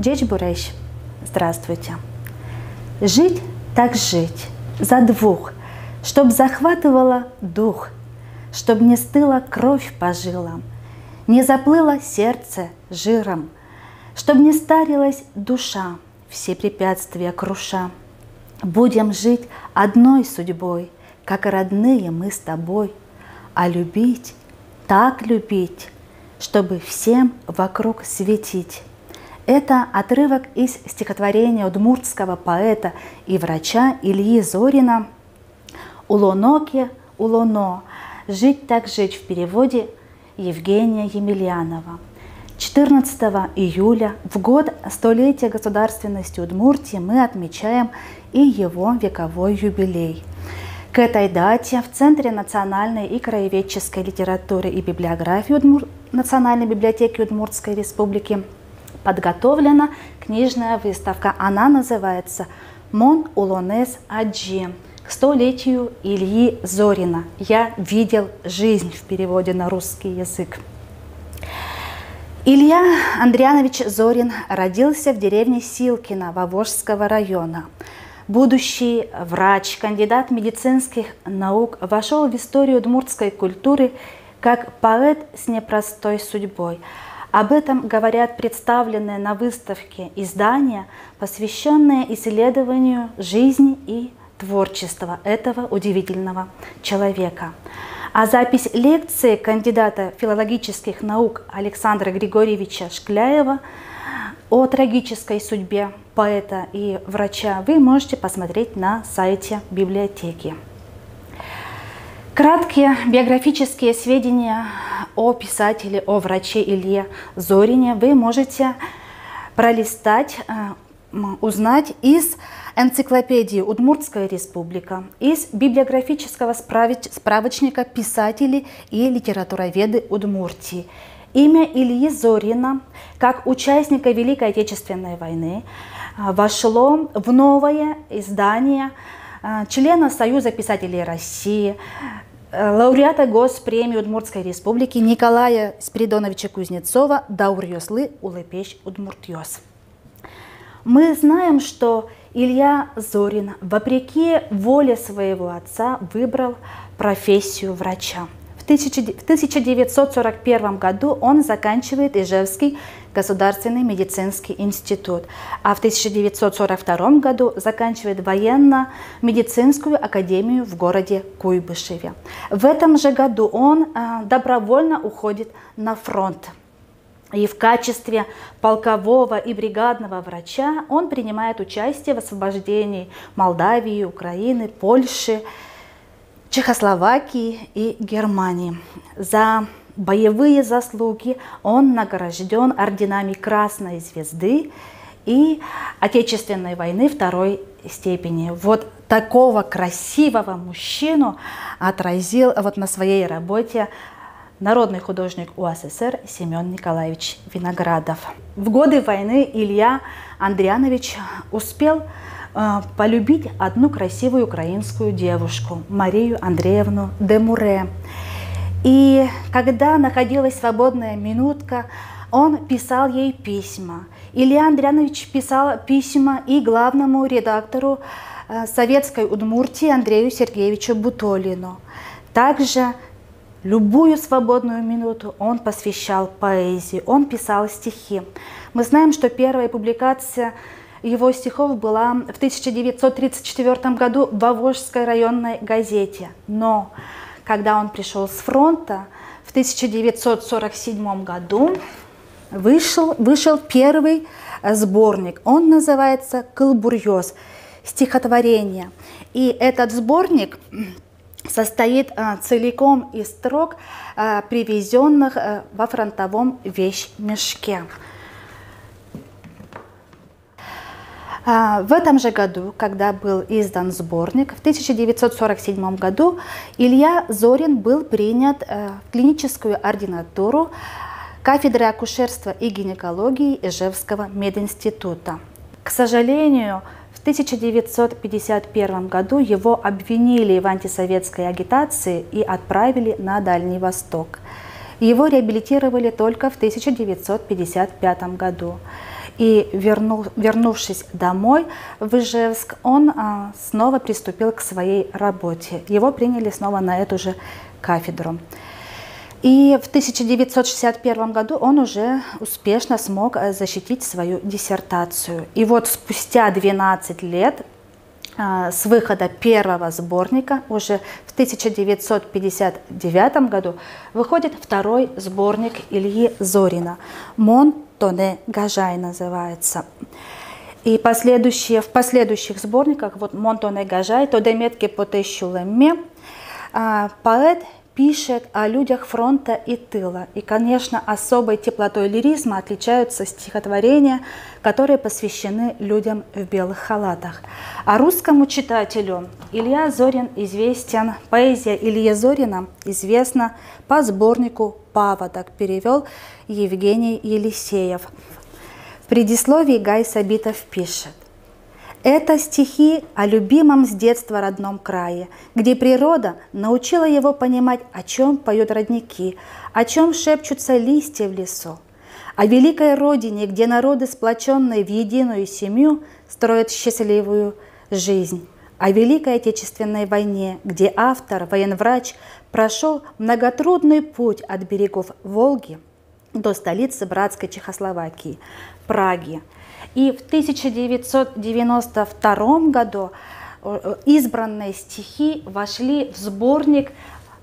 Дечь Бурещ, здравствуйте. Жить так жить, за двух, чтоб захватывала дух, чтоб не стыла кровь по жилам, не заплыло сердце жиром, чтоб не старилась душа, все препятствия круша. Будем жить одной судьбой, как родные мы с тобой, а любить, так любить, чтобы всем вокруг светить. Это отрывок из стихотворения удмуртского поэта и врача Ильи Зорина «Улоноке, улоно. Жить так жить» в переводе Евгения Емельянова. 14 июля, в год столетия государственности Удмуртии, мы отмечаем и его вековой юбилей. К этой дате в Центре национальной и краеведческой литературы и библиографии Национальной библиотеки Удмуртской республики подготовлена книжная выставка. Она называется «Мон улонес аджи» к столетию Ильи Зорина. «Я видел жизнь» в переводе на русский язык. Илья Андрианович Зорин родился в деревне Силкино Вовожского района. Будущий врач, кандидат медицинских наук, вошел в историю удмуртской культуры как поэт с непростой судьбой. Об этом говорят представленные на выставке издания, посвященные исследованию жизни и творчества этого удивительного человека. А запись лекции кандидата филологических наук Александра Григорьевича Шкляева о трагической судьбе поэта и врача вы можете посмотреть на сайте библиотеки. Краткие биографические сведения о писателе, о враче Илье Зорине вы можете пролистать, узнать из энциклопедии «Удмуртская республика», из библиографического справочника «Писатели и литературоведы Удмуртии». Имя Ильи Зорина, как участника Великой Отечественной войны, вошло в новое издание члена Союза писателей России, лауреата Госпремии Удмуртской республики Николая Спиридоновича Кузнецова «Даурьёслы улепещ Удмуртьёс». Мы знаем, что Илья Зорин, вопреки воле своего отца, выбрал профессию врача. В 1941 году он заканчивает Ижевский государственный медицинский институт, а в 1942 году заканчивает военно-медицинскую академию в городе Куйбышеве. В этом же году он добровольно уходит на фронт. И в качестве полкового и бригадного врача он принимает участие в освобождении Молдавии, Украины, Польши, Чехословакии и Германии. За боевые заслуги он награжден орденами Красной Звезды и Отечественной войны второй степени. Вот такого красивого мужчину отразил на своей работе народный художник УССР Семен Николаевич Виноградов. В годы войны Илья Андрианович успел полюбить одну красивую украинскую девушку, Марию Андреевну де Муре. И когда находилась свободная минутка, он писал ей письма. Илья Андрианович писал письма и главному редактору Советской Удмуртии Андрею Сергеевичу Бутолину. Также любую свободную минуту он посвящал поэзии, он писал стихи. Мы знаем, что первая публикация его стихов была в 1934 году в Вовожской районной газете. Но когда он пришел с фронта, в 1947 году вышел первый сборник. Он называется «Кылбурьёс. Стихотворение». И этот сборник состоит целиком из строк, привезенных во фронтовом вещмешке. В этом же году, когда был издан сборник, в 1947 году Илья Зорин был принят в клиническую ординатуру кафедры акушерства и гинекологии Ижевского мединститута. К сожалению, в 1951 году его обвинили в антисоветской агитации и отправили на Дальний Восток. Его реабилитировали только в 1955 году. И вернувшись домой в Ижевск, он снова приступил к своей работе. Его приняли снова на эту же кафедру. И в 1961 году он уже успешно смог защитить свою диссертацию. И вот спустя 12 лет с выхода первого сборника, уже в 1959 году, выходит второй сборник Ильи Зорина «Мон тоне гажай» называется. И в последующих сборниках, вот «Мон тоне гажай», «Тодеметке потещулеме», поэт пишет о людях фронта и тыла. И, конечно, особой теплотой лиризма отличаются стихотворения, которые посвящены людям в белых халатах. А русскому читателю Илья Зорин известен, поэзия Ильи Зорина известна по сборнику «Паводок», перевел Евгений Елисеев. В предисловии Гай Сабитов пишет: «Это стихи о любимом с детства родном крае, где природа научила его понимать, о чем поют родники, о чем шепчутся листья в лесу, о великой родине, где народы, сплоченные в единую семью, строят счастливую жизнь, о Великой Отечественной войне, где автор, военврач, прошел многотрудный путь от берегов Волги до столицы братской Чехословакии, Праги. И в 1992 году избранные стихи вошли в сборник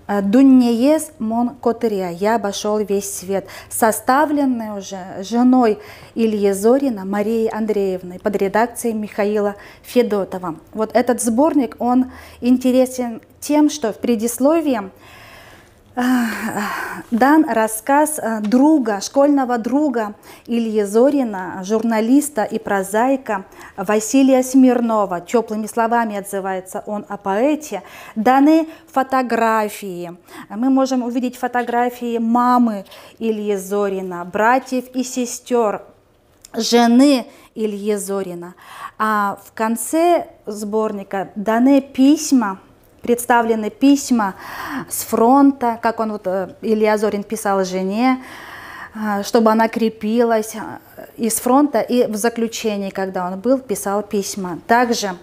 «Дуньеес мон котыря» «Я обошел весь свет», составленный уже женой Ильи Зорина Марией Андреевной под редакцией Михаила Федотова. Вот этот сборник, он интересен тем, что в предисловии дан рассказ друга, школьного друга Ильи Зорина, журналиста и прозаика Василия Смирнова. Теплыми словами отзывается он о поэте. Даны фотографии. Мы можем увидеть фотографии мамы Ильи Зорина, братьев и сестер, жены Ильи Зорина. А в конце сборника даны письма, представлены письма с фронта, как он, Илья Зорин писал жене, чтобы она крепилась из фронта, и в заключении, когда он был, писал письма. Также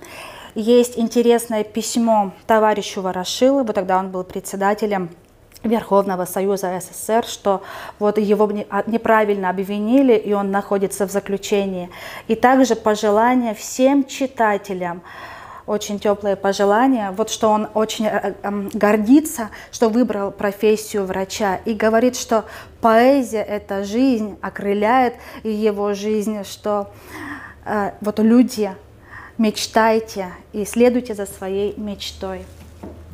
есть интересное письмо товарищу Ворошилову, тогда он был председателем Верховного Союза СССР, что вот его неправильно обвинили, и он находится в заключении. И также пожелания всем читателям, очень теплые пожелания, вот что он очень гордится, что выбрал профессию врача, и говорит, что поэзия – это жизнь, окрыляет его жизнь, что вот люди, мечтайте и следуйте за своей мечтой.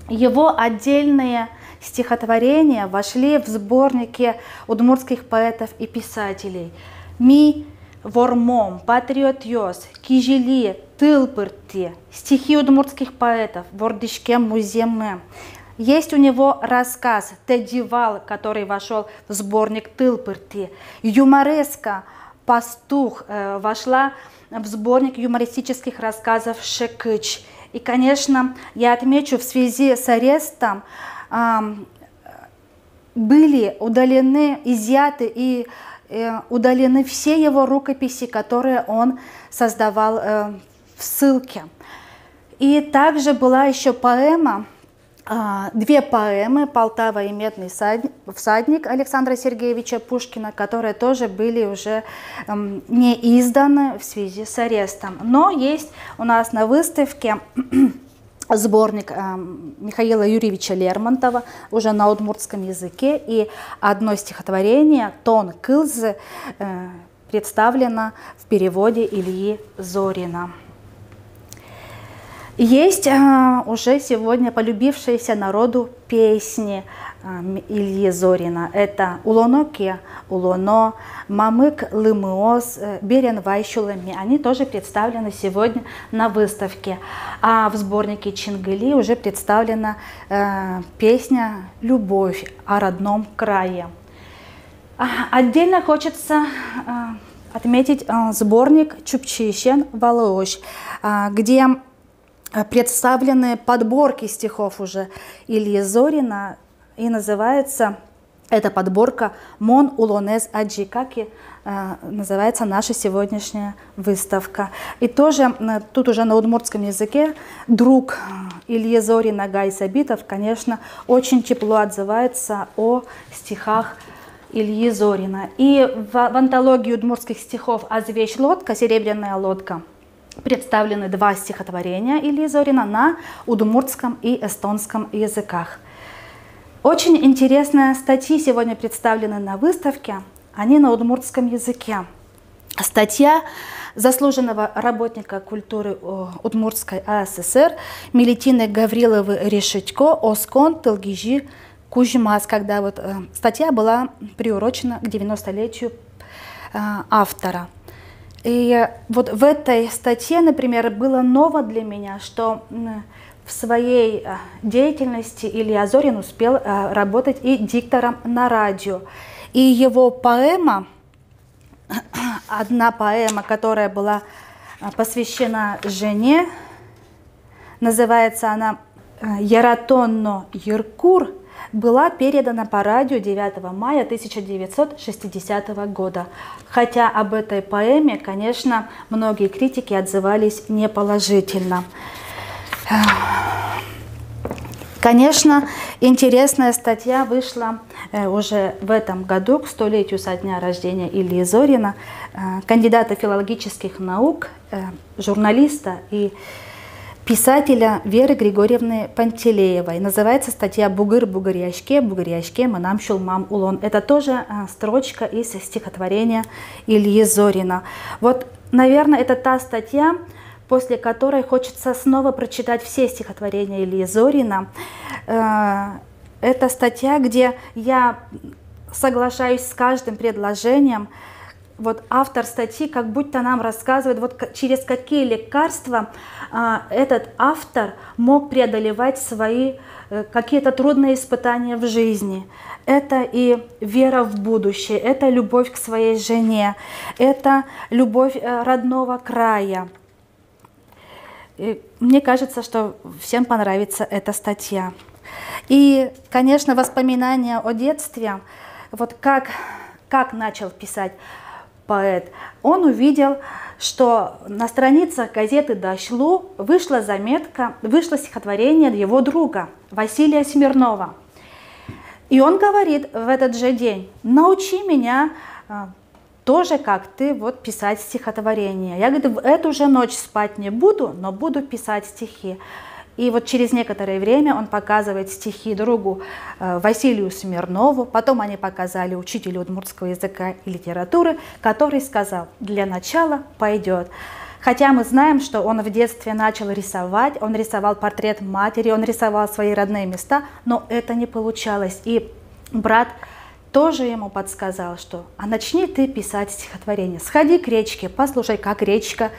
Его отдельные стихотворения вошли в сборники удмуртских поэтов и писателей. «Ми вормом», «Патриотьос», «Кижели», «Тылпырти», стихи удмуртских поэтов, «Вордышкем муземе». Есть у него рассказ «Тедивал», который вошел в сборник «Тылпырти». «Юмореска», «Пастух» вошла в сборник юмористических рассказов «Шекыч». И, конечно, я отмечу, в связи с арестом были удалены, изъяты и удалены все его рукописи, которые он создавал в ссылке. И также была еще поэма, две поэмы «Полтава» и «Медный всадник» Александра Сергеевича Пушкина, которые тоже были уже не изданы в связи с арестом. Но есть у нас на выставке сборник Михаила Юрьевича Лермонтова уже на удмуртском языке, и одно стихотворение «Тон Кылзы» представлено в переводе Ильи Зорина. Есть уже сегодня полюбившиеся народу песни Ильи Зорина. Это «Улоноке», «Улоно», «Мамык лымыос», «Берен вайщулами». Они тоже представлены сегодня на выставке. А в сборнике Чингили уже представлена песня «Любовь о родном крае». Отдельно хочется отметить сборник «Чупчищен Валоош», где представлены подборки стихов уже Ильи Зорина, и называется Это подборка «Мон улонез аджи», как и называется наша сегодняшняя выставка. И тоже тут уже на удмуртском языке друг Ильи Зорина Гай Сабитов, конечно, очень тепло отзывается о стихах Ильи Зорина. И в антологии удмуртских стихов «Азвещ лодка», «Серебряная лодка» представлены 2 стихотворения Ильи Зорина на удмуртском и эстонском языках. Очень интересные статьи сегодня представлены на выставке, они на удмуртском языке. Статья заслуженного работника культуры Удмуртской АССР Мелетины Гавриловы Решетько «Оскон Тылгижи Кужмас», когда вот статья была приурочена к 90-летию автора. И вот в этой статье, например, было ново для меня, что в своей деятельности Илья Зорин успел работать и диктором на радио. И его поэма, одна поэма, которая была посвящена жене, называется она «Яратонно Юркур», была передана по радио 9 мая 1960 года. Хотя об этой поэме, конечно, многие критики отзывались неположительно. Конечно, интересная статья вышла уже в этом году, к 100-летию со дня рождения Ильи Зорина, кандидата филологических наук, журналиста и писателя Веры Григорьевны Пантелеевой. Называется статья «Бугыр бугыряшке, бугыряшке манам шулмам улон». Это тоже строчка из стихотворения Ильи Зорина. Вот, наверное, это та статья, после которой хочется снова прочитать все стихотворения Ильи Зорина. Это статья, где я соглашаюсь с каждым предложением. Вот автор статьи как будто нам рассказывает, вот через какие лекарства этот автор мог преодолевать свои какие-то трудные испытания в жизни. Это и вера в будущее, это любовь к своей жене, это любовь родного края. И мне кажется, что всем понравится эта статья. И, конечно, воспоминания о детстве, вот как начал писать поэт. Он увидел, что на страницах газеты «Дашлу» вышла заметка, вышло стихотворение его друга Василия Смирнова. И он говорит в этот же день: «Научи меня тоже, как ты, вот писать стихотворение. Я, говорит, в эту же ночь спать не буду, но буду писать стихи». И вот через некоторое время он показывает стихи другу Василию Смирнову, потом они показали учителю удмуртского языка и литературы, который сказал: «Для начала пойдет». Хотя мы знаем, что он в детстве начал рисовать, он рисовал портрет матери, он рисовал свои родные места, но это не получалось. И брат тоже ему подсказал, что начни ты писать стихотворение, сходи к речке, послушай, как речка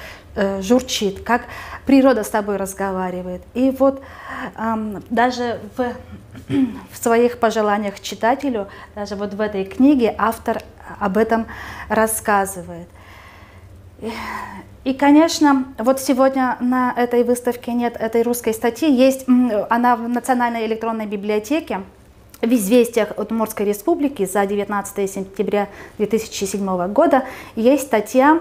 журчит, как природа с тобой разговаривает. И вот даже в своих пожеланиях читателю, даже вот в этой книге автор об этом рассказывает. И, конечно, вот сегодня на этой выставке нет этой русской статьи, есть она в Национальной электронной библиотеке, в «Известиях Удмуртской республики» за 19 сентября 2007 года есть статья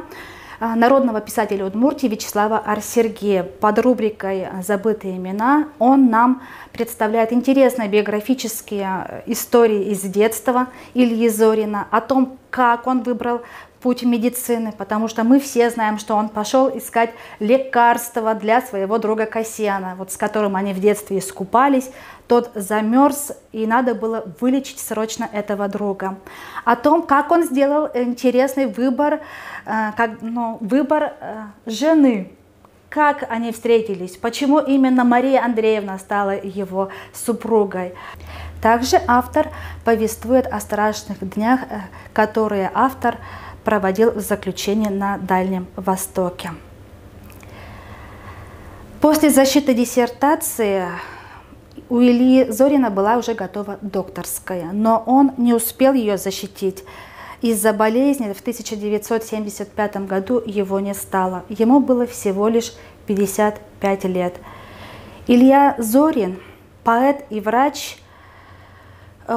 народного писателя Удмуртии Вячеслава Арсергея под рубрикой «Забытые имена». Он нам представляет интересные биографические истории из детства Ильи Зорина, о том, как он выбрал путь медицины, потому что мы все знаем, что он пошел искать лекарства для своего друга Касьяна, вот с которым они в детстве искупались. Тот замерз, и надо было вылечить срочно этого друга. О том, как он сделал интересный выбор, выбор жены, как они встретились, почему именно Мария Андреевна стала его супругой. Также автор повествует о страшных днях, которые автор проводил в заключении на Дальнем Востоке. После защиты диссертации у Ильи Зорина была уже готова докторская, но он не успел ее защитить. Из-за болезни в 1975 году его не стало. Ему было всего лишь 55 лет. Илья Зорин, поэт и врач,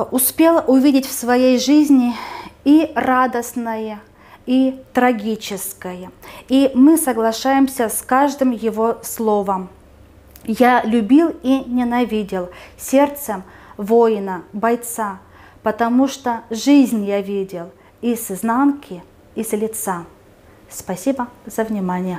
успел увидеть в своей жизни и радостное, и трагическое. И мы соглашаемся с каждым его словом. Я любил и ненавидел сердцем воина, бойца, потому что жизнь я видел и с изнанки, и с лица. Спасибо за внимание.